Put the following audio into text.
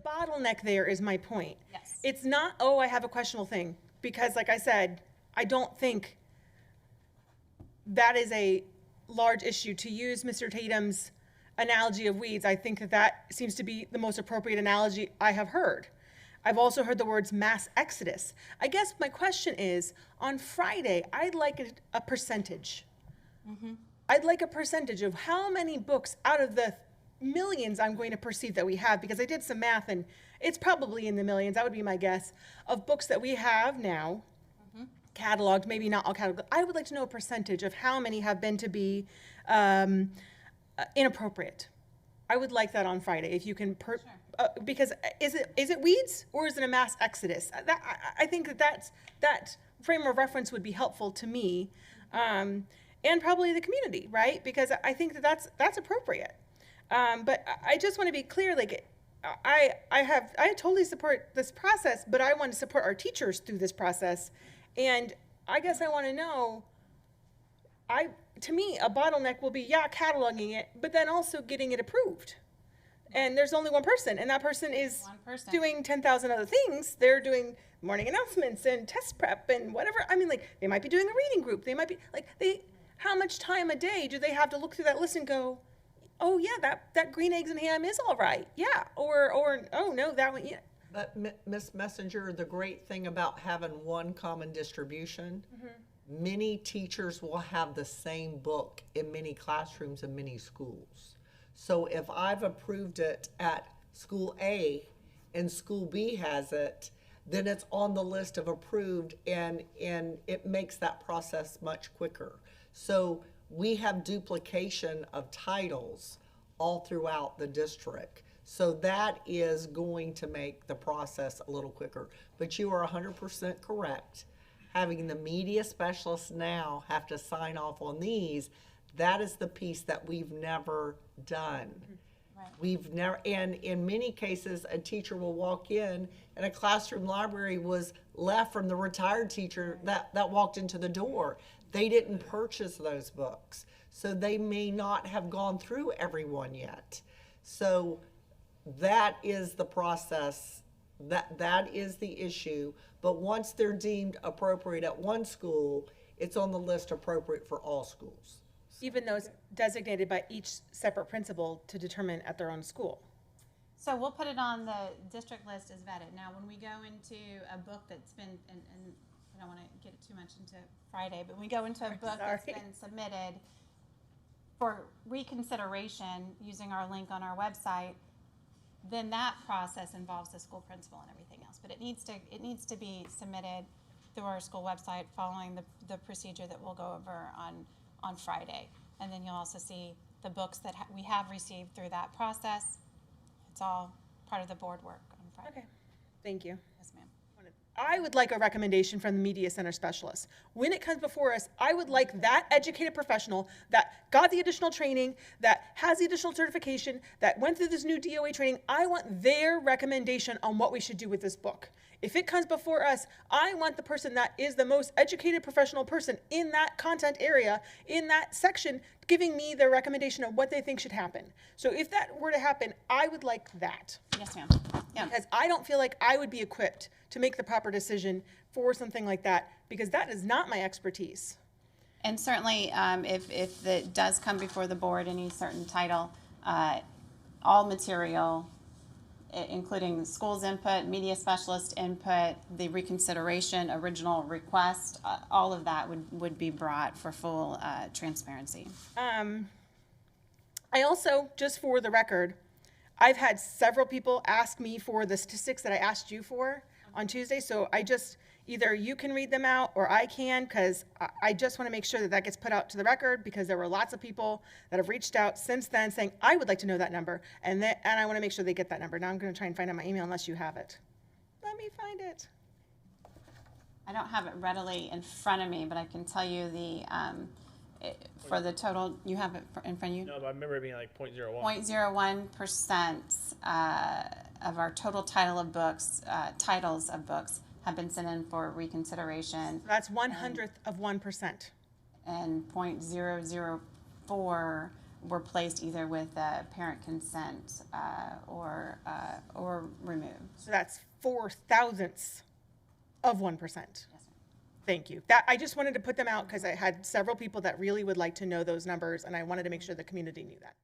bottleneck there is my point. Yes. It's not, oh, I have a questionable thing, because like I said, I don't think that is a large issue. To use Mr. Tatum's analogy of weeds, I think that that seems to be the most appropriate analogy I have heard. I've also heard the words mass exodus. I guess my question is, on Friday, I'd like a percentage. I'd like a percentage of how many books out of the millions I'm going to perceive that we have, because I did some math and it's probably in the millions, that would be my guess, of books that we have now, cataloged, maybe not all cataloged. I would like to know a percentage of how many have been to be inappropriate. I would like that on Friday, if you can, because is it weeds or is it a mass exodus? I think that frame of reference would be helpful to me, and probably the community, right? Because I think that's appropriate. But I just want to be clear, like, I totally support this process, but I want to support our teachers through this process. And I guess I want to know, to me, a bottleneck will be, cataloging it, but then also getting it approved. And there's only one person, and that person is doing 10,000 other things. They're doing morning announcements and test prep and whatever. I mean, like, they might be doing a reading group. They might be, like, how much time a day do they have to look through that list and go, oh yeah, that green eggs and ham is all right, yeah, or oh no, that one, yeah. But Ms. Messenger, the great thing about having one common distribution, many teachers will have the same book in many classrooms and many schools. So if I've approved it at school A and school B has it, then it's on the list of approved, and it makes that process much quicker. So we have duplication of titles all throughout the district. So that is going to make the process a little quicker. But you are 100% correct. Having the media specialists now have to sign off on these, that is the piece that we've never done. Right. We've never, and in many cases, a teacher will walk in and a classroom library was left from the retired teacher that walked into the door. They didn't purchase those books, so they may not have gone through everyone yet. So that is the process, that is the issue. But once they're deemed appropriate at one school, it's on the list appropriate for all schools. Even though it's designated by each separate principal to determine at their own school. So we'll put it on the district list as vetted. Now, when we go into a book that's been, and I don't want to get too much into Friday, but when we go into a book that's been submitted for reconsideration using our link on our website, then that process involves the school principal and everything else. But it needs to be submitted through our school website following the procedure that we'll go over on Friday. And then you'll also see the books that we have received through that process. It's all part of the board work on Friday. Okay, thank you. Yes, ma'am. I would like a recommendation from the media center specialist. When it comes before us, I would like that educated professional that got the additional training, that has the additional certification, that went through this new DOA training. I want their recommendation on what we should do with this book. If it comes before us, I want the person that is the most educated professional person in that content area, in that section, giving me their recommendation of what they think should happen. So if that were to happen, I would like that. Yes, ma'am. Yeah. Because I don't feel like I would be equipped to make the proper decision for something like that, because that is not my expertise. And certainly, if it does come before the board, any certain title, all material, including the school's input, media specialist input, the reconsideration, original request, all of that would be brought for full transparency. I also, just for the record, I've had several people ask me for the statistics that I asked you for on Tuesday, so I just, either you can read them out or I can, because I just want to make sure that that gets put out to the record, because there were lots of people that have reached out since then saying, I would like to know that number, and I want to make sure they get that number. Now I'm going to try and find out my email unless you have it. Let me find it. I don't have it readily in front of me, but I can tell you for the total, you have it in front of you? No, but I remember it being like 0.01. 0.01% of our total titles of books have been sent in for reconsideration. That's 1/100 of 1%. And 0.004 were placed either with parent consent or removed. So that's 0.04 of 1%. Yes, ma'am. Thank you. That, I just wanted to put them out because I had several people that really would like to know those numbers, and I wanted to make sure the community knew that.